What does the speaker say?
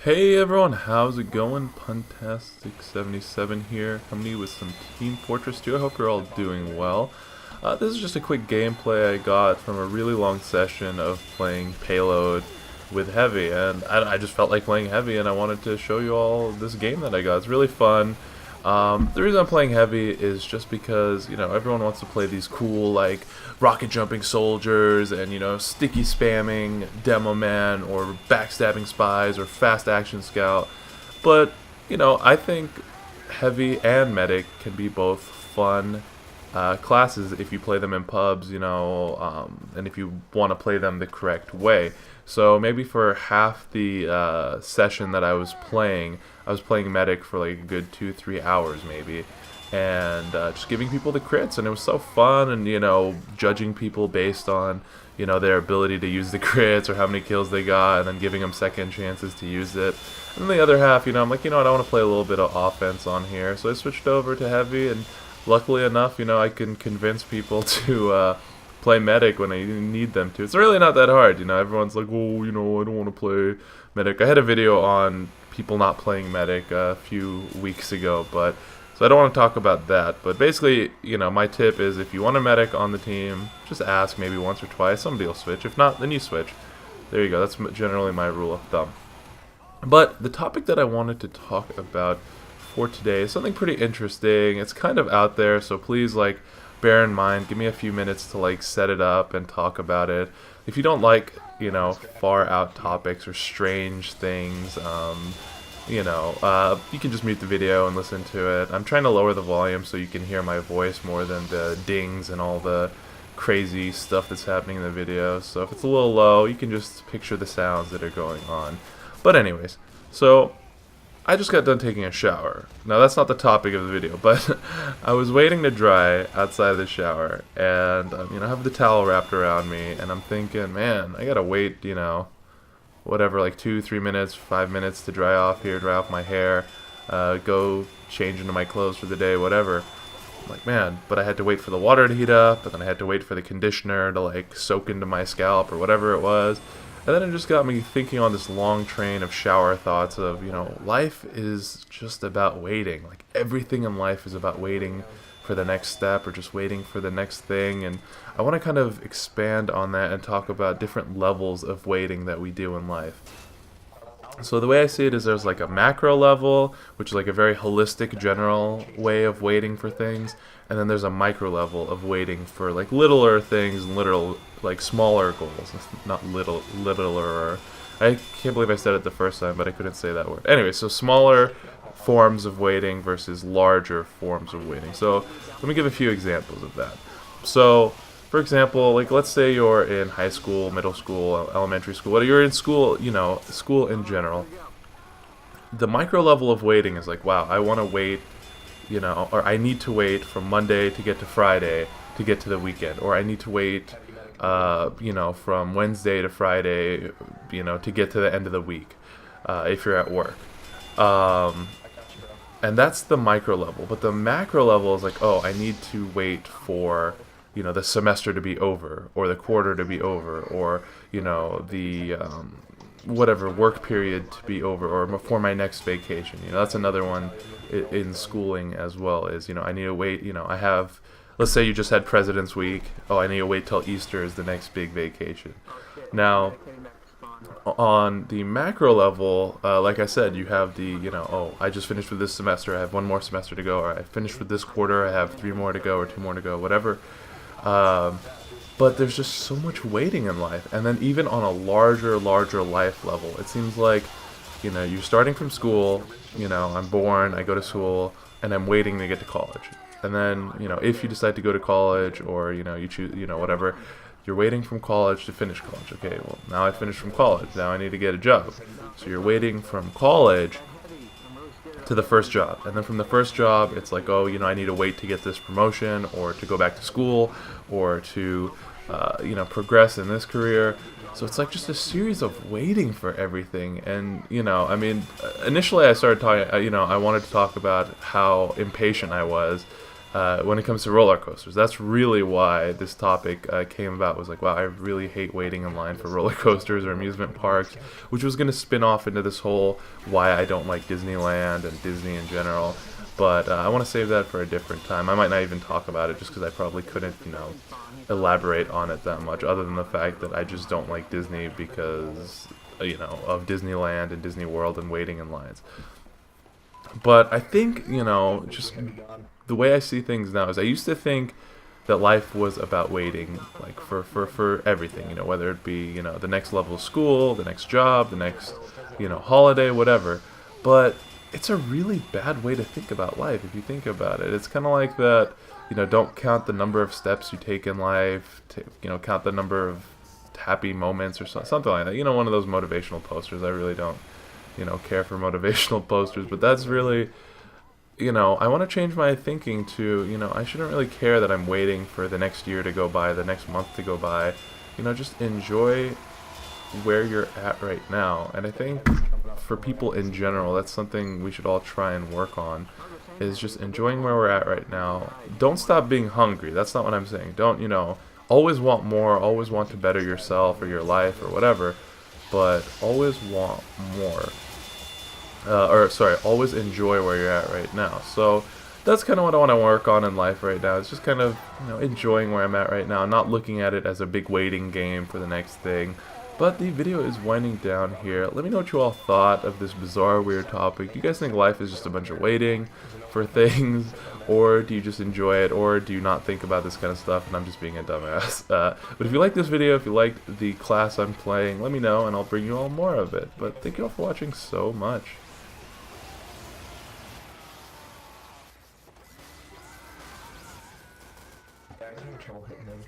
Hey everyone, how's it going? Puntastic77 here, coming to you with some Team Fortress 2. I hope you're all doing well. This is just a quick gameplay I got from a really long session of playing Payload with Heavy, and I just felt like playing Heavy, and I wanted to show you all this game that I got. It's really fun. The reason I'm playing Heavy is just because, everyone wants to play these cool, like, rocket jumping soldiers and, sticky spamming Demo Man or backstabbing spies or fast action scout. But, I think Heavy and Medic can be both fun classes if you play them in pubs, and if you want to play them the correct way. So maybe for half the session that I was playing Medic for like a good 2-3 hours maybe, and just giving people the crits, and it was so fun, and judging people based on their ability to use the crits or how many kills they got, and then giving them second chances to use it. And then the other half, I'm like, I want to play a little bit of offense on here, so I switched over to Heavy, and luckily enough, I can convince people to play Medic when I need them to. It's really not that hard, everyone's like, oh, I don't want to play Medic. I had a video on people not playing Medic a few weeks ago, so I don't want to talk about that. But basically, my tip is if you want a Medic on the team, just ask maybe once or twice. Somebody will switch. If not, then you switch. There you go. That's generally my rule of thumb. But the topic that I wanted to talk about for today is something pretty interesting. It's kind of out there, so please, bear in mind, give me a few minutes to, set it up and talk about it. If you don't like, far out topics or strange things, you can just mute the video and listen to it. I'm trying to lower the volume so you can hear my voice more than the dings and all the crazy stuff that's happening in the video. So if it's a little low, you can just picture the sounds that are going on. But anyways, so I just got done taking a shower. Now that's not the topic of the video, but I was waiting to dry outside of the shower, and I have the towel wrapped around me, and I'm thinking, man, I gotta wait, whatever, like 2-3 minutes, 5 minutes to dry off my hair, go change into my clothes for the day, whatever. I'm like, man, but I had to wait for the water to heat up, and then I had to wait for the conditioner to soak into my scalp or whatever it was. And then it just got me thinking on this long train of shower thoughts of, life is just about waiting. Like, everything in life is about waiting for the next step or just waiting for the next thing. And I want to kind of expand on that and talk about different levels of waiting that we do in life. So the way I see it is there's a macro level, which is a very holistic, general way of waiting for things, and then there's a micro level of waiting for littler things and smaller goals. Not littler. I can't believe I said it the first time, but I couldn't say that word. Anyway, so smaller forms of waiting versus larger forms of waiting. So let me give a few examples of that. So, for example, let's say you're in high school, middle school, elementary school, whether you're in school, school in general. The micro level of waiting is wow, I want to wait, or I need to wait from Monday to get to Friday to get to the weekend, or I need to wait, from Wednesday to Friday, to get to the end of the week, if you're at work. And that's the micro level. But the macro level is oh, I need to wait for the semester to be over, or the quarter to be over, or, the, whatever, work period to be over, or for my next vacation. That's another one in schooling as well, is, I need to wait, I have, let's say you just had President's Week. Oh, I need to wait till Easter is the next big vacation. Now, on the macro level, like I said, you have the, oh, I just finished with this semester, I have one more semester to go, or I finished with this quarter, I have 3 more to go, or 2 more to go, whatever. But there's just so much waiting in life. And then even on a larger life level, it seems like, you're starting from school, I'm born, I go to school, and I'm waiting to get to college. And then, if you decide to go to college, or, you choose, whatever, you're waiting from college to finish college. Okay, well, now I finished from college, now I need to get a job. So you're waiting from college to the first job, and then from the first job it's oh, I need to wait to get this promotion, or to go back to school, or to progress in this career. So it's just a series of waiting for everything. And initially I started talking, I wanted to talk about how impatient I was when it comes to roller coasters. That's really why this topic came about. Was like, wow, I really hate waiting in line for roller coasters or amusement parks, which was going to spin off into this whole why I don't like Disneyland and Disney in general. But I want to save that for a different time. I might not even talk about it just because I probably couldn't, elaborate on it that much, other than the fact that I just don't like Disney because, of Disneyland and Disney World and waiting in lines. But I think, just the way I see things now is I used to think that life was about waiting, like for everything, whether it be, the next level of school, the next job, the next, holiday, whatever. But it's a really bad way to think about life if you think about it. It's kind of like that, don't count the number of steps you take in life, count the number of happy moments or something like that. One of those motivational posters. I really don't, care for motivational posters, but that's really, I want to change my thinking to, I shouldn't really care that I'm waiting for the next year to go by, the next month to go by. Just enjoy where you're at right now. And I think for people in general, that's something we should all try and work on, is just enjoying where we're at right now. Don't stop being hungry. That's not what I'm saying. Don't, always want more, always want to better yourself or your life or whatever, but always want more. Always enjoy where you're at right now. So that's kind of what I want to work on in life right now. It's just kind of, enjoying where I'm at right now, not looking at it as a big waiting game for the next thing. But the video is winding down here. Let me know what you all thought of this bizarre, weird topic. Do you guys think life is just a bunch of waiting for things? Or do you just enjoy it? Or do you not think about this kind of stuff and I'm just being a dumbass? But if you like this video, if you liked the class I'm playing, let me know and I'll bring you all more of it. But thank you all for watching so much. Yeah, I have trouble hitting him.